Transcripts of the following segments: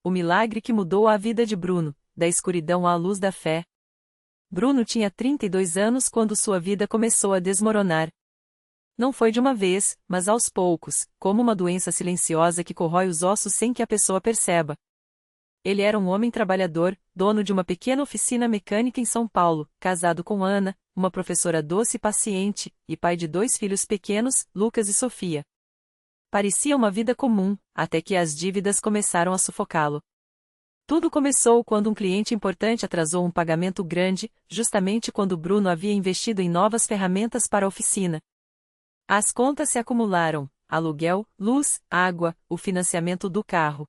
O milagre que mudou a vida de Bruno, da escuridão à luz da fé. Bruno tinha 32 anos quando sua vida começou a desmoronar. Não foi de uma vez, mas aos poucos, como uma doença silenciosa que corrói os ossos sem que a pessoa perceba. Ele era um homem trabalhador, dono de uma pequena oficina mecânica em São Paulo, casado com Ana, uma professora doce e paciente, e pai de 2 filhos pequenos, Lucas e Sofia. Parecia uma vida comum, até que as dívidas começaram a sufocá-lo. Tudo começou quando um cliente importante atrasou um pagamento grande, justamente quando Bruno havia investido em novas ferramentas para a oficina. As contas se acumularam: aluguel, luz, água, o financiamento do carro.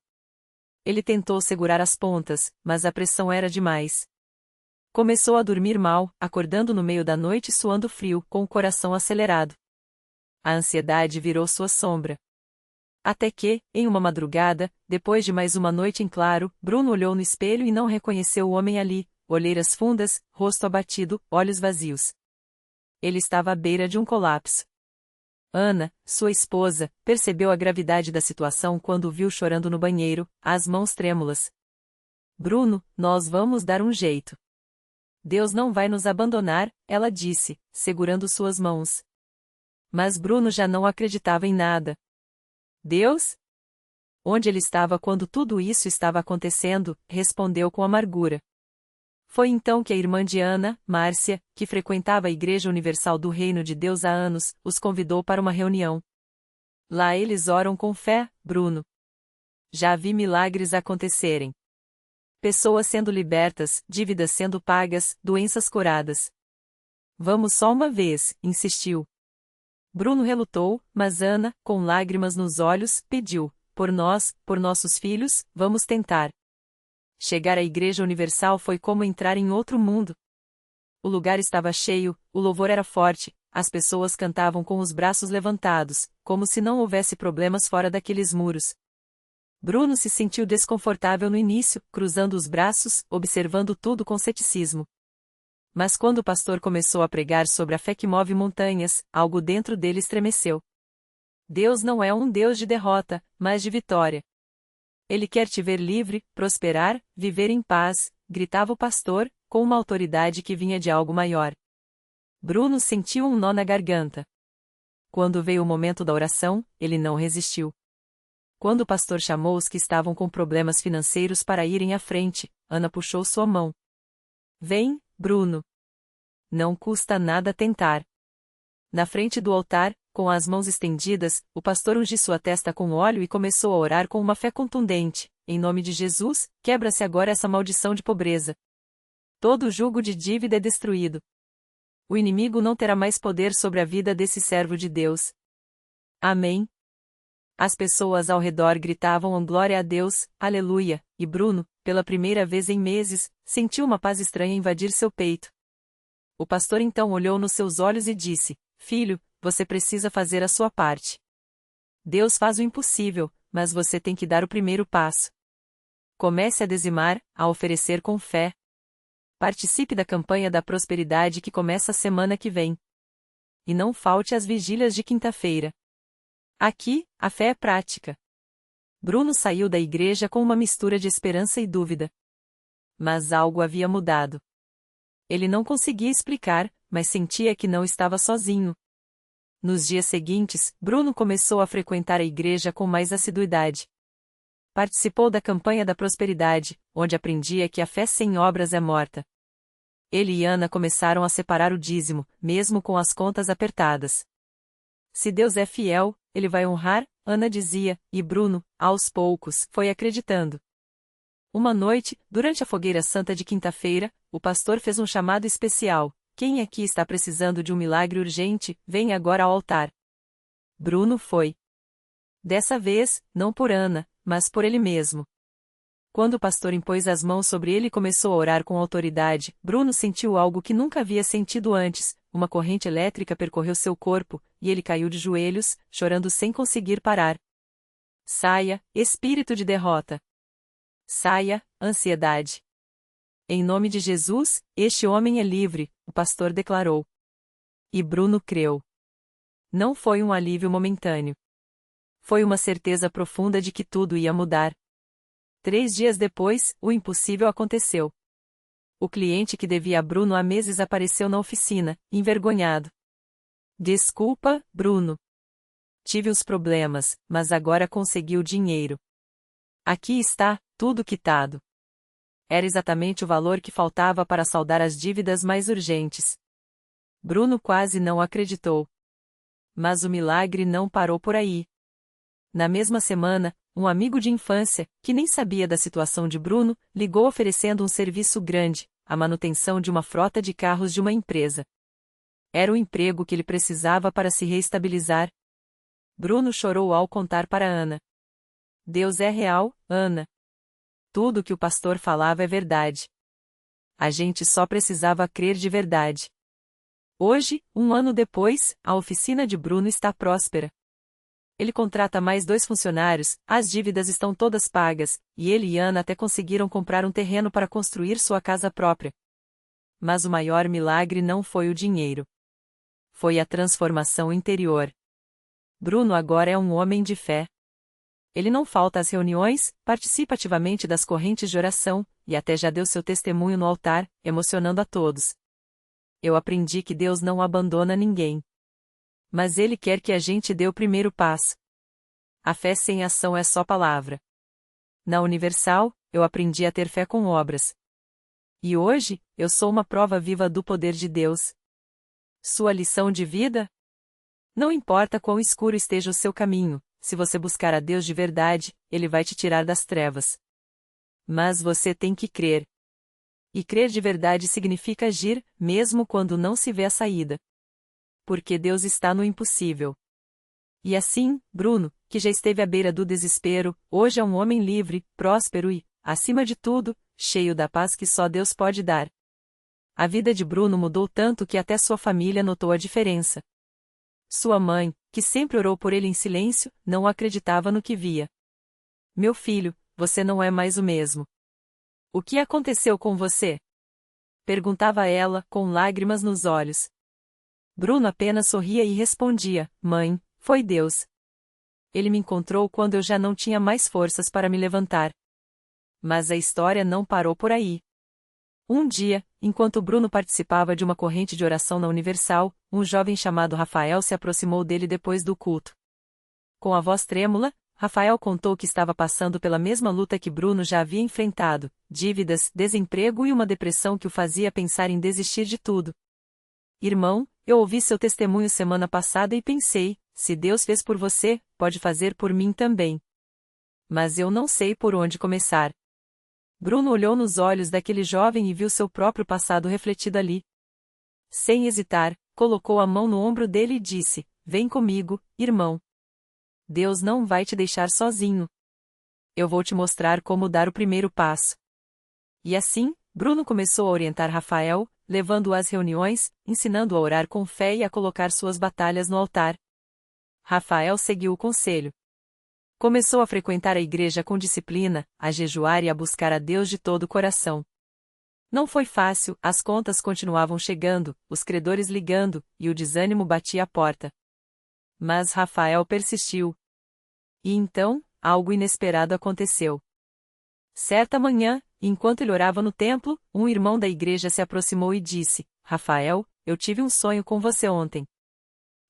Ele tentou segurar as pontas, mas a pressão era demais. Começou a dormir mal, acordando no meio da noite suando frio, com o coração acelerado. A ansiedade virou sua sombra. Até que, em uma madrugada, depois de mais uma noite em claro, Bruno olhou no espelho e não reconheceu o homem ali, olheiras fundas, rosto abatido, olhos vazios. Ele estava à beira de um colapso. Ana, sua esposa, percebeu a gravidade da situação quando o viu chorando no banheiro, as mãos trêmulas. Bruno, nós vamos dar um jeito. Deus não vai nos abandonar, ela disse, segurando suas mãos. Mas Bruno já não acreditava em nada. Deus? Onde ele estava quando tudo isso estava acontecendo? Respondeu com amargura. Foi então que a irmã de Ana, Márcia, que frequentava a Igreja Universal do Reino de Deus há anos, os convidou para uma reunião. Lá eles oram com fé, Bruno. Já vi milagres acontecerem. Pessoas sendo libertas, dívidas sendo pagas, doenças curadas. Vamos só uma vez, insistiu. Bruno relutou, mas Ana, com lágrimas nos olhos, pediu: por nós, por nossos filhos, vamos tentar. Chegar à Igreja Universal foi como entrar em outro mundo. O lugar estava cheio, o louvor era forte, as pessoas cantavam com os braços levantados, como se não houvesse problemas fora daqueles muros. Bruno se sentiu desconfortável no início, cruzando os braços, observando tudo com ceticismo. Mas quando o pastor começou a pregar sobre a fé que move montanhas, algo dentro dele estremeceu. Deus não é um Deus de derrota, mas de vitória. Ele quer te ver livre, prosperar, viver em paz, gritava o pastor, com uma autoridade que vinha de algo maior. Bruno sentiu um nó na garganta. Quando veio o momento da oração, ele não resistiu. Quando o pastor chamou os que estavam com problemas financeiros para irem à frente, Ana puxou sua mão. Vem, Bruno. Não custa nada tentar. Na frente do altar, com as mãos estendidas, o pastor ungiu sua testa com óleo e começou a orar com uma fé contundente. Em nome de Jesus, quebra-se agora essa maldição de pobreza. Todo jugo de dívida é destruído. O inimigo não terá mais poder sobre a vida desse servo de Deus. Amém. As pessoas ao redor gritavam glória a Deus, aleluia, e Bruno, pela primeira vez em meses, sentiu uma paz estranha invadir seu peito. O pastor então olhou nos seus olhos e disse: Filho, você precisa fazer a sua parte. Deus faz o impossível, mas você tem que dar o primeiro passo. Comece a dizimar, a oferecer com fé. Participe da campanha da prosperidade que começa a semana que vem. E não falte às vigílias de quinta-feira. Aqui, a fé é prática. Bruno saiu da igreja com uma mistura de esperança e dúvida. Mas algo havia mudado. Ele não conseguia explicar, mas sentia que não estava sozinho. Nos dias seguintes, Bruno começou a frequentar a igreja com mais assiduidade. Participou da campanha da prosperidade, onde aprendia que a fé sem obras é morta. Ele e Ana começaram a separar o dízimo, mesmo com as contas apertadas. Se Deus é fiel, Ele vai honrar, Ana dizia, e Bruno, aos poucos, foi acreditando. Uma noite, durante a fogueira santa de quinta-feira, o pastor fez um chamado especial. Quem aqui está precisando de um milagre urgente, vem agora ao altar. Bruno foi. Dessa vez, não por Ana, mas por ele mesmo. Quando o pastor impôs as mãos sobre ele e começou a orar com autoridade, Bruno sentiu algo que nunca havia sentido antes. Uma corrente elétrica percorreu seu corpo, e ele caiu de joelhos, chorando sem conseguir parar. Saia, espírito de derrota. Saia, ansiedade. Em nome de Jesus, este homem é livre, o pastor declarou. E Bruno creu. Não foi um alívio momentâneo. Foi uma certeza profunda de que tudo ia mudar. 3 dias depois, o impossível aconteceu. O cliente que devia a Bruno há meses apareceu na oficina, envergonhado. Desculpa, Bruno. Tive uns problemas, mas agora consegui o dinheiro. Aqui está, tudo quitado. Era exatamente o valor que faltava para saldar as dívidas mais urgentes. Bruno quase não acreditou. Mas o milagre não parou por aí. Na mesma semana, um amigo de infância, que nem sabia da situação de Bruno, ligou oferecendo um serviço grande, a manutenção de uma frota de carros de uma empresa. Era o emprego que ele precisava para se reestabilizar. Bruno chorou ao contar para Ana. Deus é real, Ana. Tudo o que o pastor falava é verdade. A gente só precisava crer de verdade. Hoje, um ano depois, a oficina de Bruno está próspera. Ele contrata mais 2 funcionários, as dívidas estão todas pagas, e ele e Ana até conseguiram comprar um terreno para construir sua casa própria. Mas o maior milagre não foi o dinheiro. Foi a transformação interior. Bruno agora é um homem de fé. Ele não falta às reuniões, participa ativamente das correntes de oração, e até já deu seu testemunho no altar, emocionando a todos. Eu aprendi que Deus não abandona ninguém. Mas Ele quer que a gente dê o primeiro passo. A fé sem ação é só palavra. Na Universal, eu aprendi a ter fé com obras. E hoje, eu sou uma prova viva do poder de Deus. Sua lição de vida? Não importa quão escuro esteja o seu caminho, se você buscar a Deus de verdade, Ele vai te tirar das trevas. Mas você tem que crer. E crer de verdade significa agir, mesmo quando não se vê a saída. Porque Deus está no impossível. E assim, Bruno, que já esteve à beira do desespero, hoje é um homem livre, próspero e, acima de tudo, cheio da paz que só Deus pode dar. A vida de Bruno mudou tanto que até sua família notou a diferença. Sua mãe, que sempre orou por ele em silêncio, não acreditava no que via. Meu filho, você não é mais o mesmo. O que aconteceu com você? Perguntava ela, com lágrimas nos olhos. Bruno apenas sorria e respondia, mãe, foi Deus. Ele me encontrou quando eu já não tinha mais forças para me levantar. Mas a história não parou por aí. Um dia, enquanto Bruno participava de uma corrente de oração na Universal, um jovem chamado Rafael se aproximou dele depois do culto. Com a voz trêmula, Rafael contou que estava passando pela mesma luta que Bruno já havia enfrentado, dívidas, desemprego e uma depressão que o fazia pensar em desistir de tudo. Irmão, eu ouvi seu testemunho semana passada e pensei, se Deus fez por você, pode fazer por mim também. Mas eu não sei por onde começar. Bruno olhou nos olhos daquele jovem e viu seu próprio passado refletido ali. Sem hesitar, colocou a mão no ombro dele e disse, vem comigo, irmão. Deus não vai te deixar sozinho. Eu vou te mostrar como dar o primeiro passo. E assim, Bruno começou a orientar Rafael, levando-o às reuniões, ensinando-o a orar com fé e a colocar suas batalhas no altar. Rafael seguiu o conselho. Começou a frequentar a igreja com disciplina, a jejuar e a buscar a Deus de todo o coração. Não foi fácil, as contas continuavam chegando, os credores ligando, e o desânimo batia à porta. Mas Rafael persistiu. E então, algo inesperado aconteceu. Certa manhã, enquanto ele orava no templo, um irmão da igreja se aproximou e disse, Rafael, eu tive um sonho com você ontem.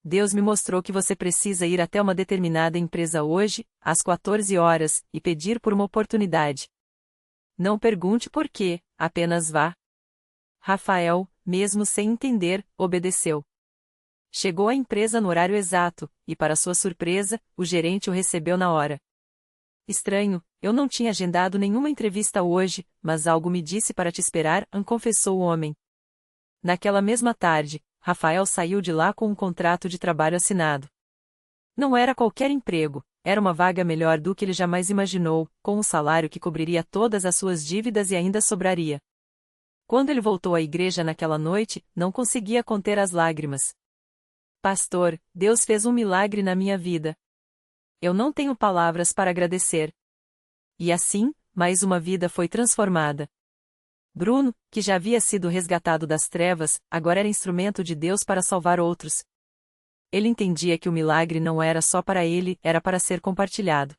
Deus me mostrou que você precisa ir até uma determinada empresa hoje, às 14 horas, e pedir por uma oportunidade. Não pergunte por quê, apenas vá. Rafael, mesmo sem entender, obedeceu. Chegou à empresa no horário exato, e para sua surpresa, o gerente o recebeu na hora. Estranho, eu não tinha agendado nenhuma entrevista hoje, mas algo me disse para te esperar, confessou o homem. Naquela mesma tarde, Rafael saiu de lá com um contrato de trabalho assinado. Não era qualquer emprego, era uma vaga melhor do que ele jamais imaginou, com um salário que cobriria todas as suas dívidas e ainda sobraria. Quando ele voltou à igreja naquela noite, não conseguia conter as lágrimas. Pastor, Deus fez um milagre na minha vida. Eu não tenho palavras para agradecer. E assim, mais uma vida foi transformada. Bruno, que já havia sido resgatado das trevas, agora era instrumento de Deus para salvar outros. Ele entendia que o milagre não era só para ele, era para ser compartilhado.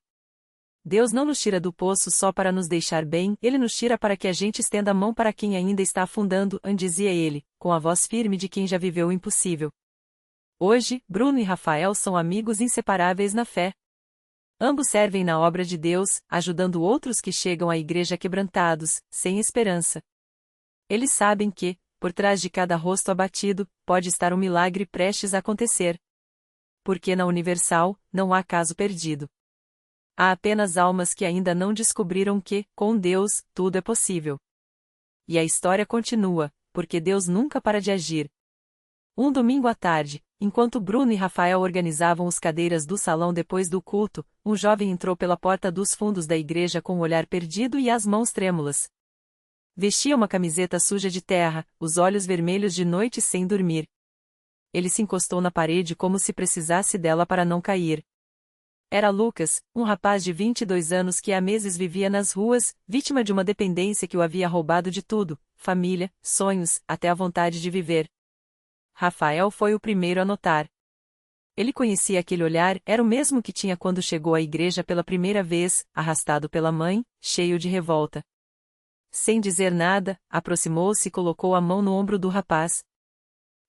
Deus não nos tira do poço só para nos deixar bem, Ele nos tira para que a gente estenda a mão para quem ainda está afundando, dizia ele, com a voz firme de quem já viveu o impossível. Hoje, Bruno e Rafael são amigos inseparáveis na fé. Ambos servem na obra de Deus, ajudando outros que chegam à igreja quebrantados, sem esperança. Eles sabem que, por trás de cada rosto abatido, pode estar um milagre prestes a acontecer. Porque na Universal, não há caso perdido. Há apenas almas que ainda não descobriram que, com Deus, tudo é possível. E a história continua, porque Deus nunca para de agir. Um domingo à tarde, enquanto Bruno e Rafael organizavam as cadeiras do salão depois do culto, um jovem entrou pela porta dos fundos da igreja com o olhar perdido e as mãos trêmulas. Vestia uma camiseta suja de terra, os olhos vermelhos de noite sem dormir. Ele se encostou na parede como se precisasse dela para não cair. Era Lucas, um rapaz de 22 anos que há meses vivia nas ruas, vítima de uma dependência que o havia roubado de tudo, família, sonhos, até a vontade de viver. Rafael foi o primeiro a notar. Ele conhecia aquele olhar, era o mesmo que tinha quando chegou à igreja pela primeira vez, arrastado pela mãe, cheio de revolta. Sem dizer nada, aproximou-se e colocou a mão no ombro do rapaz.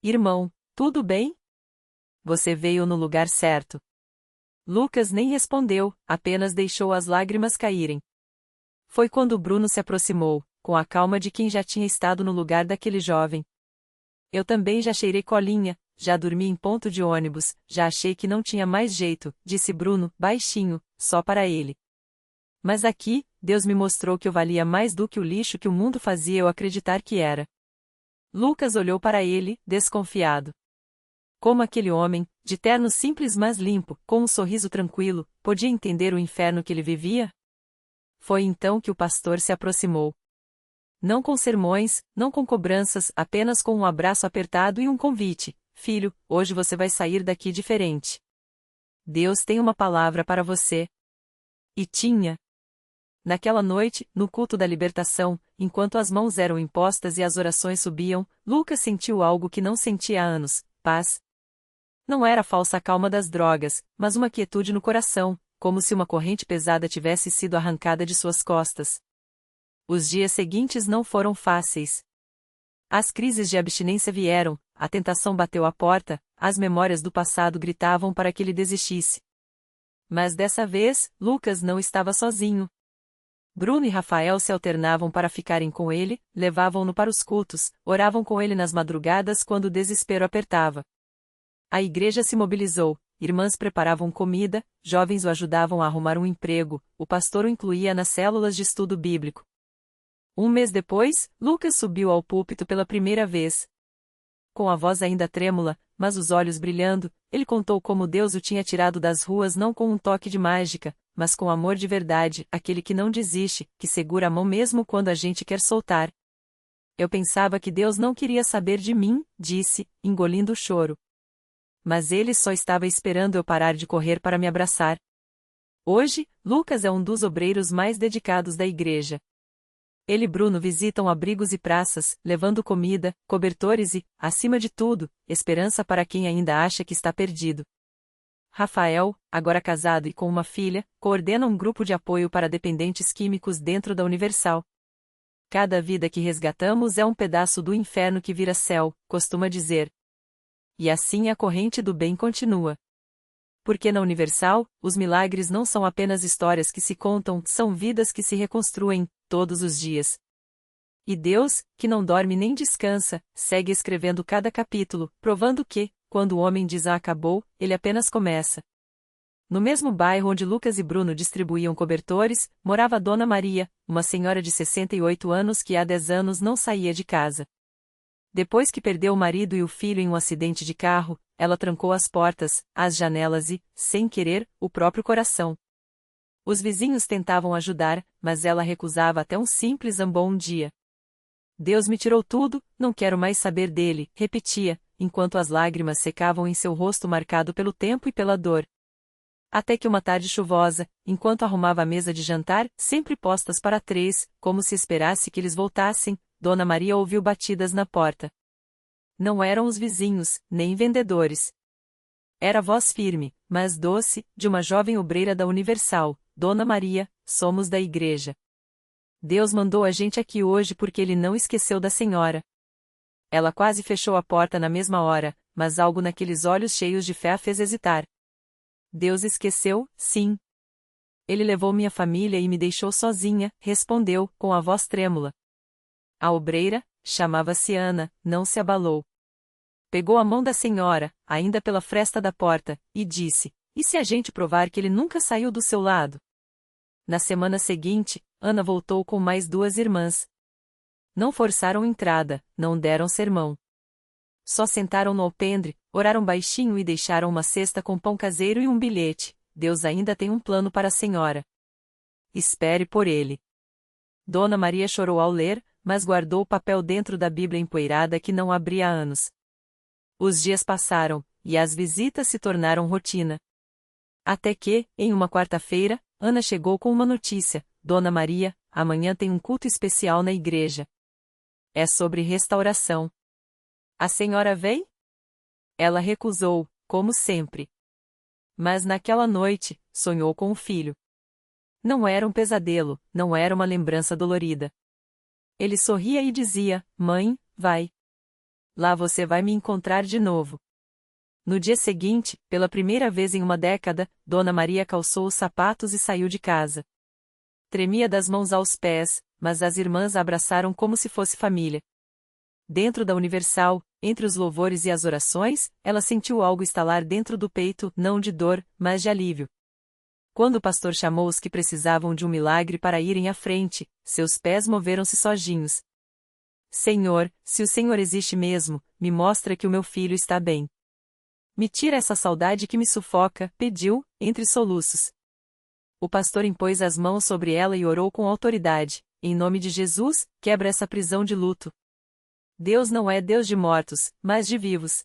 Irmão, tudo bem? Você veio no lugar certo. Lucas nem respondeu, apenas deixou as lágrimas caírem. Foi quando Bruno se aproximou, com a calma de quem já tinha estado no lugar daquele jovem. Eu também já cheirei colinha, já dormi em ponto de ônibus, já achei que não tinha mais jeito, disse Bruno, baixinho, só para ele. Mas aqui, Deus me mostrou que eu valia mais do que o lixo que o mundo fazia eu acreditar que era. Lucas olhou para ele, desconfiado. Como aquele homem, de terno simples mas limpo, com um sorriso tranquilo, podia entender o inferno que ele vivia? Foi então que o pastor se aproximou. Não com sermões, não com cobranças, apenas com um abraço apertado e um convite. Filho, hoje você vai sair daqui diferente. Deus tem uma palavra para você. E tinha. Naquela noite, no culto da libertação, enquanto as mãos eram impostas e as orações subiam, Lucas sentiu algo que não sentia há anos: paz. Não era a falsa calma das drogas, mas uma quietude no coração, como se uma corrente pesada tivesse sido arrancada de suas costas. Os dias seguintes não foram fáceis. As crises de abstinência vieram, a tentação bateu à porta, as memórias do passado gritavam para que ele desistisse. Mas dessa vez, Lucas não estava sozinho. Bruno e Rafael se alternavam para ficarem com ele, levavam-no para os cultos, oravam com ele nas madrugadas quando o desespero apertava. A igreja se mobilizou, irmãs preparavam comida, jovens o ajudavam a arrumar um emprego, o pastor o incluía nas células de estudo bíblico. Um mês depois, Lucas subiu ao púlpito pela primeira vez. Com a voz ainda trêmula, mas os olhos brilhando, ele contou como Deus o tinha tirado das ruas não com um toque de mágica, mas com amor de verdade, aquele que não desiste, que segura a mão mesmo quando a gente quer soltar. Eu pensava que Deus não queria saber de mim, disse, engolindo o choro. Mas ele só estava esperando eu parar de correr para me abraçar. Hoje, Lucas é um dos obreiros mais dedicados da igreja. Ele e Bruno visitam abrigos e praças, levando comida, cobertores e, acima de tudo, esperança para quem ainda acha que está perdido. Rafael, agora casado e com uma filha, coordena um grupo de apoio para dependentes químicos dentro da Universal. Cada vida que resgatamos é um pedaço do inferno que vira céu, costuma dizer. E assim a corrente do bem continua. Porque na Universal, os milagres não são apenas histórias que se contam, são vidas que se reconstruem, todos os dias. E Deus, que não dorme nem descansa, segue escrevendo cada capítulo, provando que, quando o homem diz acabou, ele apenas começa. No mesmo bairro onde Lucas e Bruno distribuíam cobertores, morava Dona Maria, uma senhora de 68 anos que há 10 anos não saía de casa. Depois que perdeu o marido e o filho em um acidente de carro, ela trancou as portas, as janelas e, sem querer, o próprio coração. Os vizinhos tentavam ajudar, mas ela recusava até um simples bom dia. Deus me tirou tudo, não quero mais saber dele, repetia, enquanto as lágrimas secavam em seu rosto marcado pelo tempo e pela dor. Até que uma tarde chuvosa, enquanto arrumava a mesa de jantar, sempre postas para 3, como se esperasse que eles voltassem, Dona Maria ouviu batidas na porta. Não eram os vizinhos, nem vendedores. Era a voz firme, mas doce, de uma jovem obreira da Universal. Dona Maria, somos da igreja. Deus mandou a gente aqui hoje porque ele não esqueceu da senhora. Ela quase fechou a porta na mesma hora, mas algo naqueles olhos cheios de fé a fez hesitar. Deus esqueceu, sim. Ele levou minha família e me deixou sozinha, respondeu, com a voz trêmula. A obreira, chamava-se Ana, não se abalou. Pegou a mão da senhora, ainda pela fresta da porta, e disse: "E se a gente provar que ele nunca saiu do seu lado?" Na semana seguinte, Ana voltou com mais 2 irmãs. Não forçaram entrada, não deram sermão. Só sentaram no alpendre, oraram baixinho e deixaram uma cesta com pão caseiro e um bilhete: "Deus ainda tem um plano para a senhora. Espere por ele." Dona Maria chorou ao ler, mas guardou o papel dentro da Bíblia empoeirada que não abria há anos. Os dias passaram, e as visitas se tornaram rotina. Até que, em uma quarta-feira, Ana chegou com uma notícia: "Dona Maria, amanhã tem um culto especial na igreja. É sobre restauração. A senhora vem?" Ela recusou, como sempre. Mas naquela noite, sonhou com o filho. Não era um pesadelo, não era uma lembrança dolorida. Ele sorria e dizia: "Mãe, vai. Lá você vai me encontrar de novo." No dia seguinte, pela primeira vez em uma década, Dona Maria calçou os sapatos e saiu de casa. Tremia das mãos aos pés, mas as irmãs a abraçaram como se fosse família. Dentro da Universal, entre os louvores e as orações, ela sentiu algo estalar dentro do peito, não de dor, mas de alívio. Quando o pastor chamou os que precisavam de um milagre para irem à frente, seus pés moveram-se sozinhos. "Senhor, se o Senhor existe mesmo, me mostra que o meu filho está bem. Me tira essa saudade que me sufoca", pediu, entre soluços. O pastor impôs as mãos sobre ela e orou com autoridade: "Em nome de Jesus, quebra essa prisão de luto. Deus não é Deus de mortos, mas de vivos."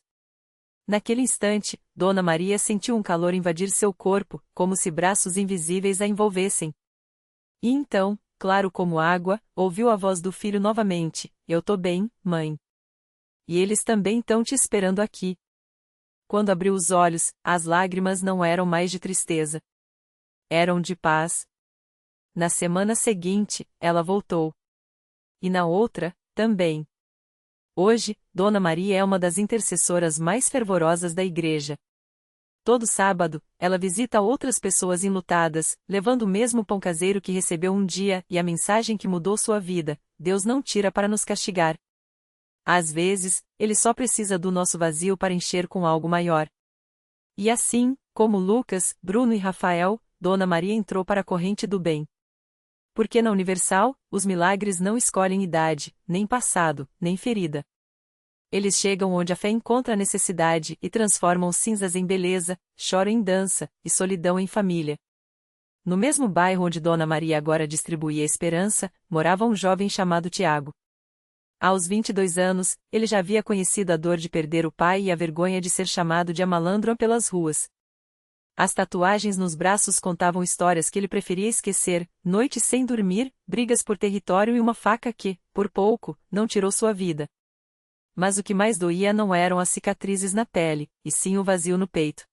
Naquele instante, Dona Maria sentiu um calor invadir seu corpo, como se braços invisíveis a envolvessem. E então, claro como água, ouviu a voz do filho novamente: "Eu tô bem, mãe. E eles também estão te esperando aqui." Quando abriu os olhos, as lágrimas não eram mais de tristeza. Eram de paz. Na semana seguinte, ela voltou. E na outra, também. Hoje, Dona Maria é uma das intercessoras mais fervorosas da igreja. Todo sábado, ela visita outras pessoas enlutadas, levando o mesmo pão caseiro que recebeu um dia e a mensagem que mudou sua vida: Deus não tira para nos castigar. Às vezes, Ele só precisa do nosso vazio para encher com algo maior. E assim, como Lucas, Bruno e Rafael, Dona Maria entrou para a corrente do bem. Porque na Universal, os milagres não escolhem idade, nem passado, nem ferida. Eles chegam onde a fé encontra a necessidade e transformam cinzas em beleza, choro em dança, e solidão em família. No mesmo bairro onde Dona Maria agora distribuía esperança, morava um jovem chamado Tiago. Aos 22 anos, ele já havia conhecido a dor de perder o pai e a vergonha de ser chamado de malandro pelas ruas. As tatuagens nos braços contavam histórias que ele preferia esquecer: noites sem dormir, brigas por território e uma faca que, por pouco, não tirou sua vida. Mas o que mais doía não eram as cicatrizes na pele, e sim o vazio no peito.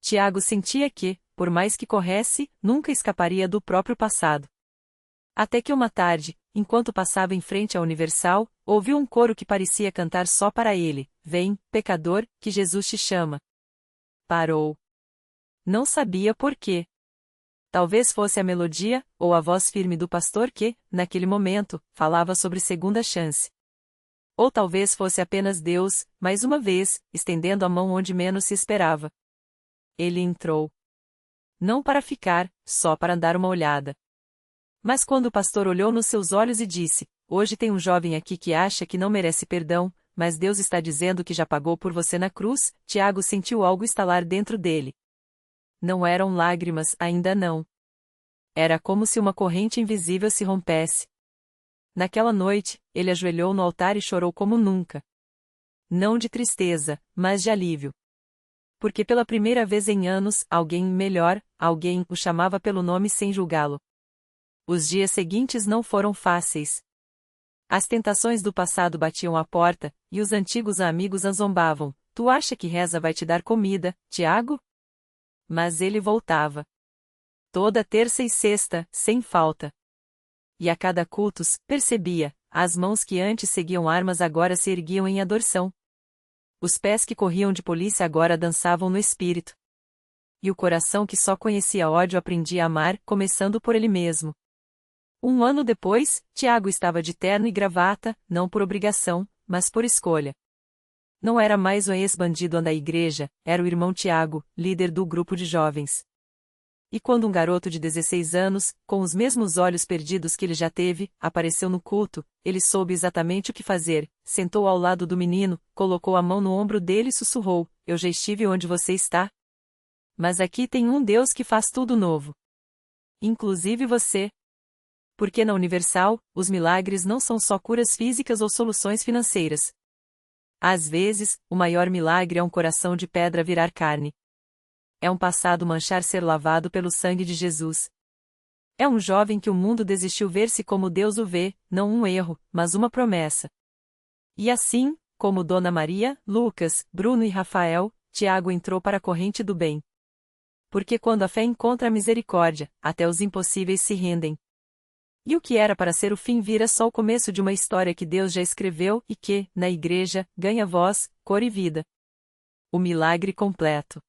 Tiago sentia que, por mais que corresse, nunca escaparia do próprio passado. Até que uma tarde, enquanto passava em frente à Universal, ouviu um coro que parecia cantar só para ele: "Vem, pecador, que Jesus te chama." Parou. Não sabia por quê. Talvez fosse a melodia, ou a voz firme do pastor que, naquele momento, falava sobre segunda chance. Ou talvez fosse apenas Deus, mais uma vez, estendendo a mão onde menos se esperava. Ele entrou. Não para ficar, só para dar uma olhada. Mas quando o pastor olhou nos seus olhos e disse: "Hoje tem um jovem aqui que acha que não merece perdão, mas Deus está dizendo que já pagou por você na cruz", Tiago sentiu algo estalar dentro dele. Não eram lágrimas, ainda não. Era como se uma corrente invisível se rompesse. Naquela noite, ele ajoelhou no altar e chorou como nunca. Não de tristeza, mas de alívio. Porque pela primeira vez em anos, alguém melhor, alguém o chamava pelo nome sem julgá-lo. Os dias seguintes não foram fáceis. As tentações do passado batiam à porta, e os antigos amigos a zombavam: "Tu acha que reza vai te dar comida, Tiago?" Mas ele voltava. Toda terça e sexta, sem falta. E a cada cultos, percebia, as mãos que antes seguiam armas agora se erguiam em adoração. Os pés que corriam de polícia agora dançavam no espírito. E o coração que só conhecia ódio aprendia a amar, começando por ele mesmo. Um ano depois, Tiago estava de terno e gravata, não por obrigação, mas por escolha. Não era mais o ex-bandido da igreja, era o irmão Tiago, líder do grupo de jovens. E quando um garoto de 16 anos, com os mesmos olhos perdidos que ele já teve, apareceu no culto, ele soube exatamente o que fazer, sentou ao lado do menino, colocou a mão no ombro dele e sussurrou: "Eu já estive onde você está. Mas aqui tem um Deus que faz tudo novo. Inclusive você." Porque na Universal, os milagres não são só curas físicas ou soluções financeiras. Às vezes, o maior milagre é um coração de pedra virar carne. É um passado manchar ser lavado pelo sangue de Jesus. É um jovem que o mundo desistiu ver-se como Deus o vê, não um erro, mas uma promessa. E assim, como Dona Maria, Lucas, Bruno e Rafael, Tiago entrou para a corrente do bem. Porque quando a fé encontra a misericórdia, até os impossíveis se rendem. E o que era para ser o fim vira só o começo de uma história que Deus já escreveu e que, na igreja, ganha voz, cor e vida. O milagre completo.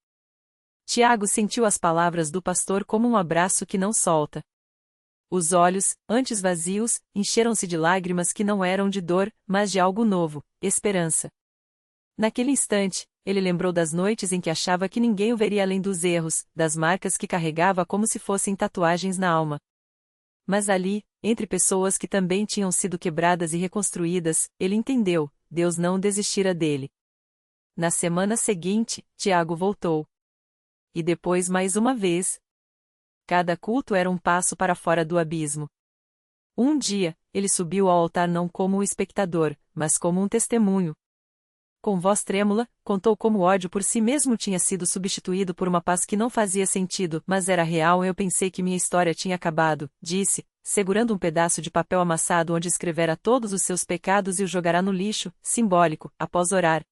Tiago sentiu as palavras do pastor como um abraço que não solta. Os olhos, antes vazios, encheram-se de lágrimas que não eram de dor, mas de algo novo, esperança. Naquele instante, ele lembrou das noites em que achava que ninguém o veria além dos erros, das marcas que carregava como se fossem tatuagens na alma. Mas ali, entre pessoas que também tinham sido quebradas e reconstruídas, ele entendeu, Deus não desistira dele. Na semana seguinte, Tiago voltou. E depois mais uma vez. Cada culto era um passo para fora do abismo. Um dia, ele subiu ao altar não como um espectador, mas como um testemunho. Com voz trêmula, contou como o ódio por si mesmo tinha sido substituído por uma paz que não fazia sentido, mas era real. "Eu pensei que minha história tinha acabado", disse, segurando um pedaço de papel amassado onde escrevera todos os seus pecados e o jogará no lixo, simbólico, após orar.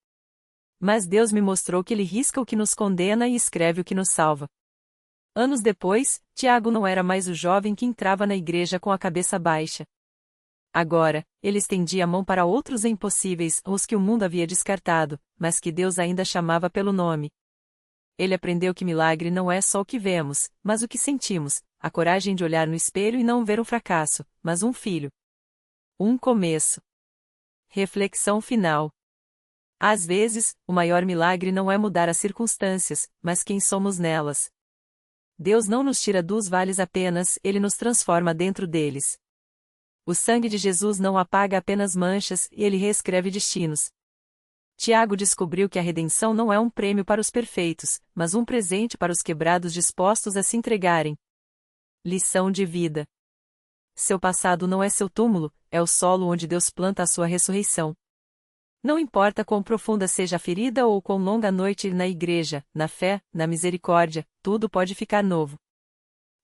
Mas Deus me mostrou que Ele risca o que nos condena e escreve o que nos salva. Anos depois, Tiago não era mais o jovem que entrava na igreja com a cabeça baixa. Agora, ele estendia a mão para outros impossíveis, os que o mundo havia descartado, mas que Deus ainda chamava pelo nome. Ele aprendeu que milagre não é só o que vemos, mas o que sentimos, a coragem de olhar no espelho e não ver um fracasso, mas um filho. Um começo. Reflexão final. Às vezes, o maior milagre não é mudar as circunstâncias, mas quem somos nelas. Deus não nos tira dos vales apenas, Ele nos transforma dentro deles. O sangue de Jesus não apaga apenas manchas, Ele reescreve destinos. Tiago descobriu que a redenção não é um prêmio para os perfeitos, mas um presente para os quebrados dispostos a se entregarem. Lição de vida. Seu passado não é seu túmulo, é o solo onde Deus planta a sua ressurreição. Não importa quão profunda seja a ferida ou quão longa a noite na igreja, na fé, na misericórdia, tudo pode ficar novo.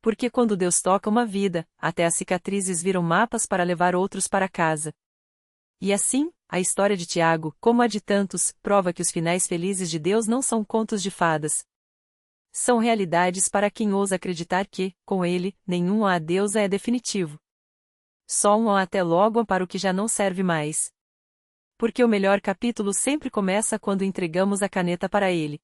Porque quando Deus toca uma vida, até as cicatrizes viram mapas para levar outros para casa. E assim, a história de Tiago, como a de tantos, prova que os finais felizes de Deus não são contos de fadas. São realidades para quem ousa acreditar que, com Ele, nenhum adeus é definitivo. Só um até logo para o que já não serve mais. Porque o melhor capítulo sempre começa quando entregamos a caneta para Ele.